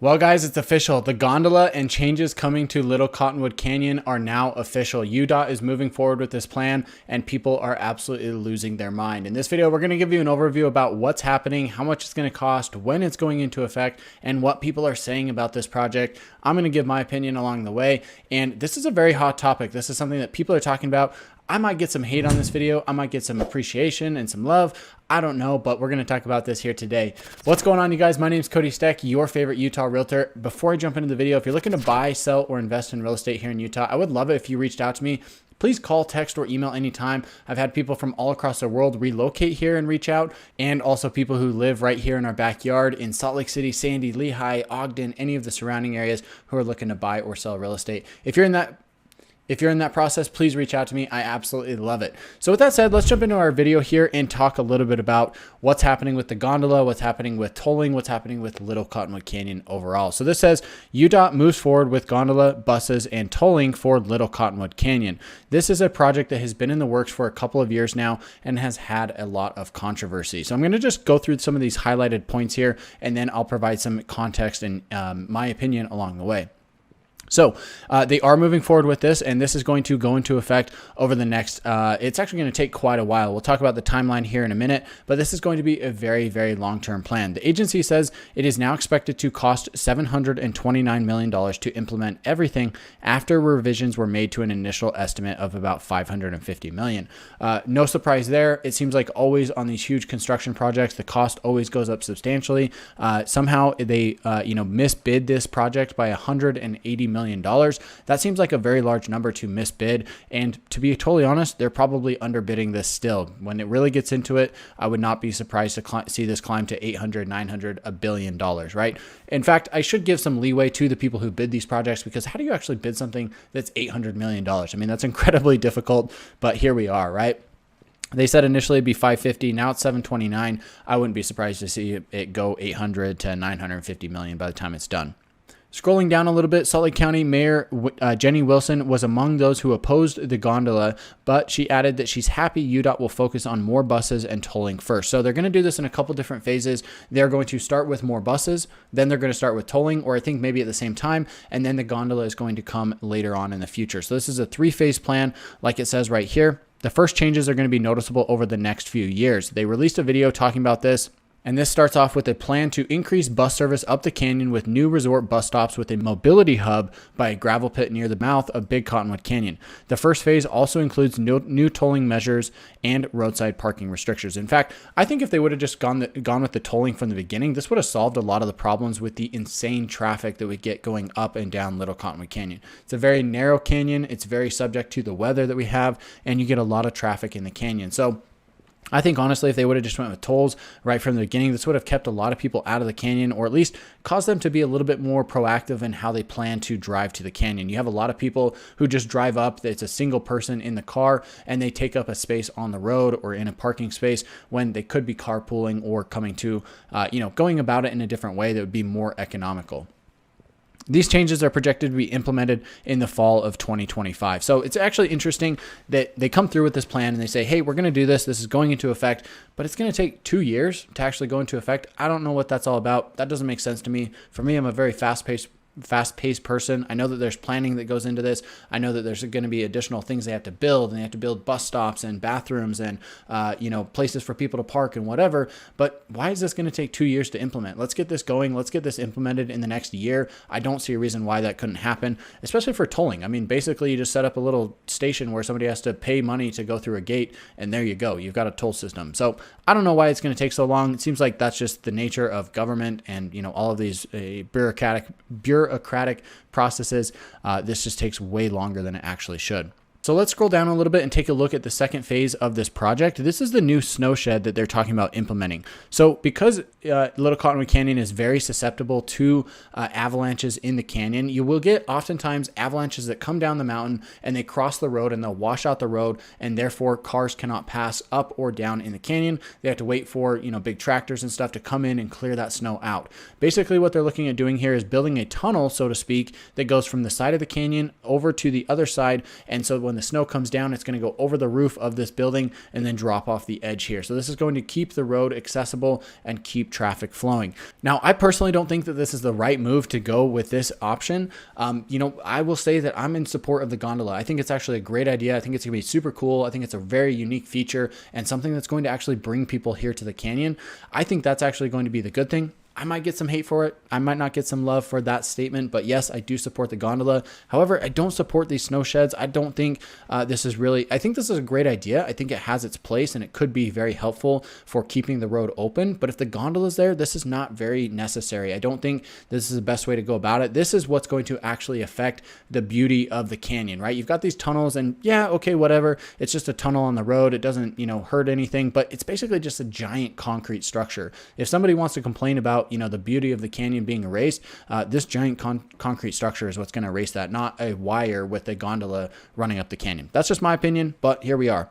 Well, guys, it's official. The gondola and changes coming to Little Cottonwood Canyon are now official. UDOT is moving forward with this plan, and people are absolutely losing their mind. In this video, we're going to give you an overview about what's happening, how much it's going to cost, when it's going into effect, and what people are saying about this project. I'm going to give my opinion along the way, and this is a very hot topic. This is something that people are talking about. I might get some hate on this video. I might get some appreciation and some love. I don't know, but we're going to talk about this here today. What's going on, you guys? My name is Cody Steck, your favorite Utah realtor. Before I jump into the video, if you're looking to buy, sell, or invest in real estate here in Utah, I would love it if you reached out to me. Please call, text, or email anytime. I've had people from all across the world relocate here and reach out, and also people who live right here in our backyard in Salt Lake City, Sandy, Lehigh, Ogden, any of the surrounding areas who are looking to buy or sell real estate. If you're in that process, please reach out to me. I absolutely love it. So with that said, let's jump into our video here and talk a little bit about what's happening with the gondola, what's happening with tolling, what's happening with Little Cottonwood Canyon overall. So this says UDOT moves forward with gondola, buses, and tolling for Little Cottonwood Canyon. This is a project that has been in the works for a couple of years now and has had a lot of controversy. So I'm going to just go through some of these highlighted points here, and then I'll provide some context and my opinion along the way. So they are moving forward with this, and this is going to go into effect over the next, it's actually going to take quite a while. We'll talk about the timeline here in a minute, but this is going to be a very, very long-term plan. The agency says it is now expected to cost $729 million to implement everything after revisions were made to an initial estimate of about $550 million. No surprise there. It seems like always on these huge construction projects, the cost always goes up substantially. Somehow they, misbid this project by $180 million. That seems like a very large number to misbid, and to be totally honest, they're probably underbidding this still. When it really gets into it, I would not be surprised to see this climb to 800, 900, $1 billion, right? In fact, I should give some leeway to the people who bid these projects, because how do you actually bid something that's $800 million? I mean, that's incredibly difficult, but here we are, right? They said initially it'd be 550. Now it's 729. I wouldn't be surprised to see it go 800 to 950 million by the time it's done. Scrolling down a little bit, Salt Lake County Mayor Jenny Wilson was among those who opposed the gondola, but she added that she's happy UDOT will focus on more buses and tolling first. So they're going to do this in a couple different phases. They're going to start with more buses, then they're going to start with tolling, or I think maybe at the same time, and then the gondola is going to come later on in the future. So this is a three-phase plan, like it says right here. The first changes are going to be noticeable over the next few years. They released a video talking about this. And this starts off with a plan to increase bus service up the canyon with new resort bus stops with a mobility hub by a gravel pit near the mouth of Big Cottonwood Canyon. The first phase also includes new tolling measures and roadside parking restrictions. In fact, I think if they would have just gone with the tolling from the beginning, this would have solved a lot of the problems with the insane traffic that we get going up and down Little Cottonwood Canyon. It's a very narrow canyon. It's very subject to the weather that we have, and you get a lot of traffic in the canyon. So I think honestly, if they would have just went with tolls right from the beginning, this would have kept a lot of people out of the canyon, or at least caused them to be a little bit more proactive in how they plan to drive to the canyon. You have a lot of people who just drive up. It's a single person in the car, and they take up a space on the road or in a parking space when they could be carpooling or coming to, going about it in a different way that would be more economical. These changes are projected to be implemented in the fall of 2025. So it's actually interesting that they come through with this plan and they say, hey, we're going to do this. This is going into effect, but it's going to take 2 years to actually go into effect. I don't know what that's all about. That doesn't make sense to me. For me, I'm a very fast-paced person. I know that there's planning that goes into this. I know that there's going to be additional things they have to build, and they have to build bus stops and bathrooms and places for people to park and whatever. But why is this going to take 2 years to implement? Let's get this going. Let's get this implemented in the next year. I don't see a reason why that couldn't happen, especially for tolling. I mean, basically you just set up a little station where somebody has to pay money to go through a gate, and there you go. You've got a toll system. So I don't know why it's going to take so long. It seems like that's just the nature of government and all of these bureaucratic processes. This just takes way longer than it actually should. So let's scroll down a little bit and take a look at the second phase of this project. This is the new snow shed that they're talking about implementing. So because Little Cottonwood Canyon is very susceptible to avalanches in the canyon, you will get oftentimes avalanches that come down the mountain and they cross the road and they'll wash out the road, and therefore cars cannot pass up or down in the canyon. They have to wait for big tractors and stuff to come in and clear that snow out. Basically what they're looking at doing here is building a tunnel, so to speak, that goes from the side of the canyon over to the other side, and so when when the snow comes down, it's going to go over the roof of this building and then drop off the edge here. So this is going to keep the road accessible and keep traffic flowing. Now, I personally don't think that this is the right move to go with this option. I will say that I'm in support of the gondola. I think it's actually a great idea. I think it's going to be super cool. I think it's a very unique feature and something that's going to actually bring people here to the canyon. I think that's actually going to be the good thing. I might get some hate for it. I might not get some love for that statement, but yes, I do support the gondola. However, I don't support these snow sheds. I don't think I think this is a great idea. I think it has its place and it could be very helpful for keeping the road open. But if the gondola is there, this is not very necessary. I don't think this is the best way to go about it. This is what's going to actually affect the beauty of the canyon, right? You've got these tunnels and yeah, okay, whatever. It's just a tunnel on the road. It doesn't, hurt anything, but it's basically just a giant concrete structure. If somebody wants to complain about the beauty of the canyon being erased, this giant concrete structure is what's going to erase that, not a wire with a gondola running up the canyon. That's just my opinion, but here we are.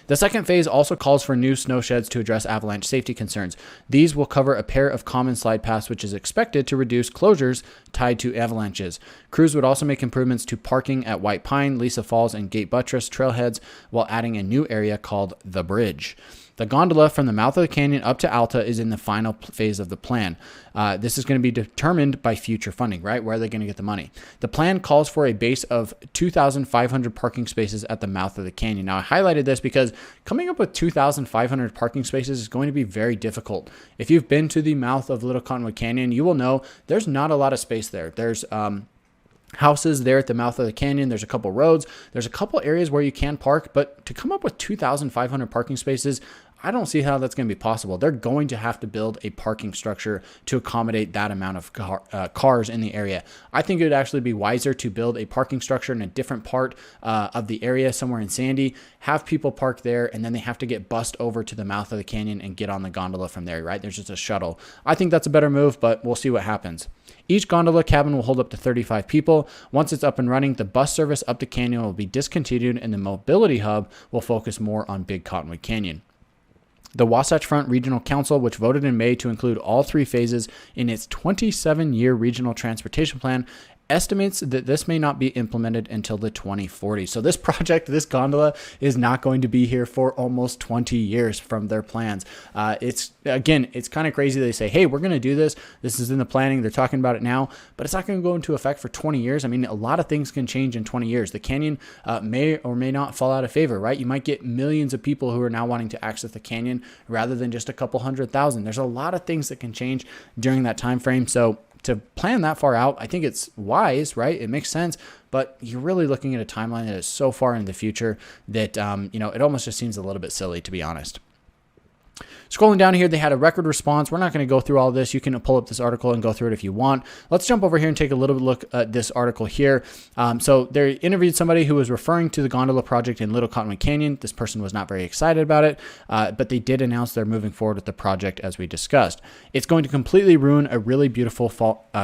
The second phase also calls for new snow sheds to address avalanche safety concerns. These will cover a pair of common slide paths, which is expected to reduce closures tied to avalanches. Crews would also make improvements to parking at White Pine, Lisa Falls, and Gate Buttress trailheads while adding a new area called The Bridge. The gondola from the mouth of the canyon up to Alta is in the final phase of the plan. This is going to be determined by future funding, right? Where are they going to get the money? The plan calls for a base of 2,500 parking spaces at the mouth of the canyon. Now, I highlighted this because coming up with 2,500 parking spaces is going to be very difficult. If you've been to the mouth of Little Cottonwood Canyon, you will know there's not a lot of space there. There's houses there at the mouth of the canyon. There's a couple roads. There's a couple areas where you can park, but to come up with 2,500 parking spaces, I don't see how that's going to be possible. They're going to have to build a parking structure to accommodate that amount of cars in the area. I think it would actually be wiser to build a parking structure in a different part of the area, somewhere in Sandy, have people park there, and then they have to get bussed over to the mouth of the canyon and get on the gondola from there, right? There's just a shuttle. I think that's a better move, but we'll see what happens. Each gondola cabin will hold up to 35 people. Once it's up and running, the bus service up the canyon will be discontinued and the mobility hub will focus more on Big Cottonwood Canyon. The Wasatch Front Regional Council, which voted in May to include all three phases in its 27-year regional transportation plan, estimates that this may not be implemented until the 2040s. So this project, this gondola, is not going to be here for almost 20 years from their plans. It's kind of crazy. They say, hey, we're going to do this. This is in the planning. They're talking about it now, but it's not going to go into effect for 20 years. I mean, a lot of things can change in 20 years. The canyon may or may not fall out of favor, right? You might get millions of people who are now wanting to access the canyon rather than just a couple 100,000. There's a lot of things that can change during that time frame. So to plan that far out, I think it's wise, right? It makes sense, but you're really looking at a timeline that is so far in the future that, it almost just seems a little bit silly, to be honest. Scrolling down here, they had a record response. We're not going to go through all this. You can pull up this article and go through it if you want. Let's jump over here and take a little look at this article here. So they interviewed somebody who was referring to the gondola project in Little Cottonwood Canyon. This person was not very excited about it, but they did announce they're moving forward with the project as we discussed. It's going to completely ruin a really beautiful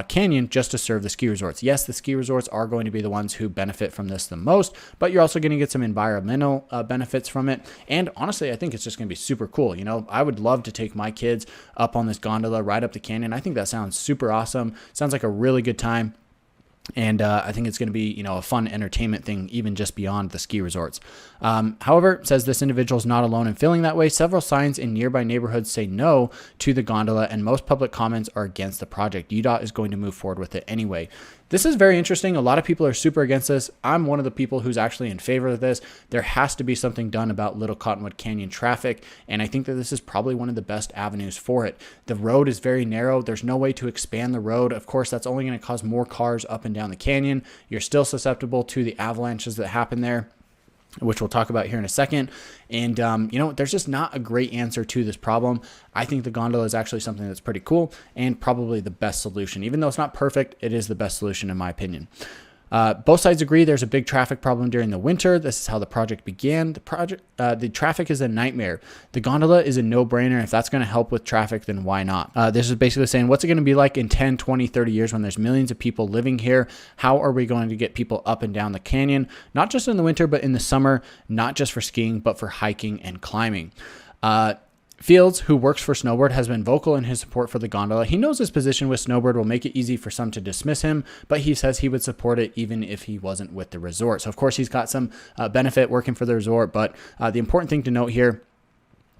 canyon just to serve the ski resorts. Yes, the ski resorts are going to be the ones who benefit from this the most, but you're also going to get some environmental benefits from it. And honestly, I think it's just going to be super cool. I would love to take my kids up on this gondola, ride up the canyon. I think that sounds super awesome. Sounds like a really good time. And I think it's going to be, a fun entertainment thing, even just beyond the ski resorts. However, it says this individual is not alone in feeling that way. Several signs in nearby neighborhoods say no to the gondola, and most public comments are against the project. UDOT is going to move forward with it anyway. This is very interesting. A lot of people are super against this. I'm one of the people who's actually in favor of this. There has to be something done about Little Cottonwood Canyon traffic, and I think that this is probably one of the best avenues for it. The road is very narrow. There's no way to expand the road. Of course, that's only going to cause more cars up and down the canyon. You're still susceptible to the avalanches that happen there, which we'll talk about here in a second. And, there's just not a great answer to this problem. I think the gondola is actually something that's pretty cool and probably the best solution. Even though it's not perfect, it is the best solution in my opinion. Both sides agree there's a big traffic problem during the winter. This is how the project began. The traffic is a nightmare. The gondola is a no-brainer. If that's going to help with traffic, then why not? This is basically saying, what's it going to be like in 10, 20, 30 years when there's millions of people living here? How are we going to get people up and down the canyon? Not just in the winter, but in the summer, not just for skiing, but for hiking and climbing. Fields, who works for Snowbird, has been vocal in his support for the gondola. He knows his position with Snowbird will make it easy for some to dismiss him, but he says he would support it even if he wasn't with the resort. So, of course, he's got some benefit working for the resort, but the important thing to note here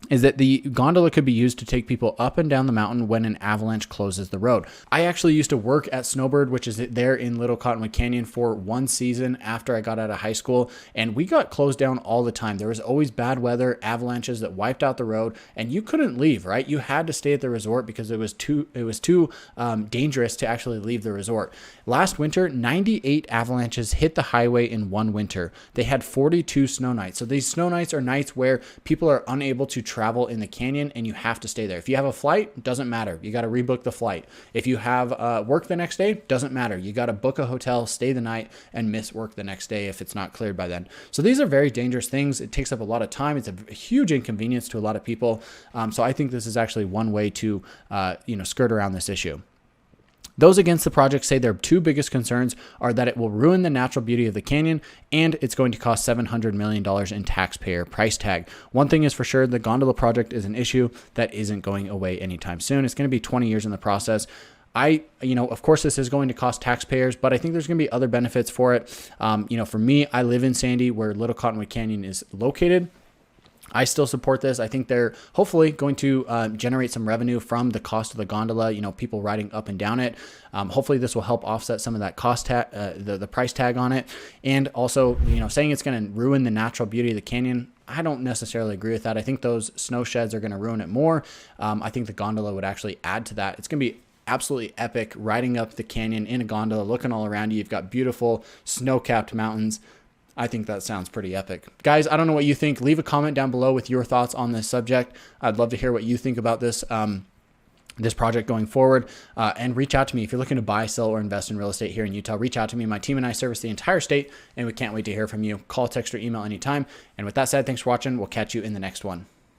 is that the gondola could be used to take people up and down the mountain when an avalanche closes the road. I actually used to work at Snowbird, which is there in Little Cottonwood Canyon, for one season after I got out of high school, and we got closed down all the time. There was always bad weather, avalanches that wiped out the road, and you couldn't leave, right? You had to stay at the resort because it was too dangerous to actually leave the resort. Last winter, 98 avalanches hit the highway in one winter. They had 42 snow nights. So these snow nights are nights where people are unable to travel in the canyon and you have to stay there. If you have a flight, doesn't matter. You got to rebook the flight. If you have work the next day, doesn't matter. You got to book a hotel, stay the night, and miss work the next day if it's not cleared by then. So these are very dangerous things. It takes up a lot of time. It's a huge inconvenience to a lot of people. So I think this is actually one way to skirt around this issue. Those against the project say their two biggest concerns are that it will ruin the natural beauty of the canyon and it's going to cost $700 million in taxpayer price tag. One thing is for sure, the gondola project is an issue that isn't going away anytime soon. It's going to be 20 years in the process. Of course, this is going to cost taxpayers, but I think there's going to be other benefits for it. For me, I live in Sandy, where Little Cottonwood Canyon is located. I still support this. I think they're hopefully going to generate some revenue from the cost of the gondola, people riding up and down it. Hopefully this will help offset some of that cost tag, the price tag on it. And also, saying it's going to ruin the natural beauty of the canyon, I don't necessarily agree with that. I think those snow sheds are going to ruin it more. I think the gondola would actually add to that. It's going to be absolutely epic riding up the canyon in a gondola, looking all around you. You've got beautiful snow-capped mountains. I think that sounds pretty epic. Guys, I don't know what you think. Leave a comment down below with your thoughts on this subject. I'd love to hear what you think about this this project going forward, and reach out to me if you're looking to buy, sell, or invest in real estate here in Utah. Reach out to me. My team and I service the entire state, and we can't wait to hear from you. Call, text, or email anytime. And with that said, thanks for watching. We'll catch you in the next one.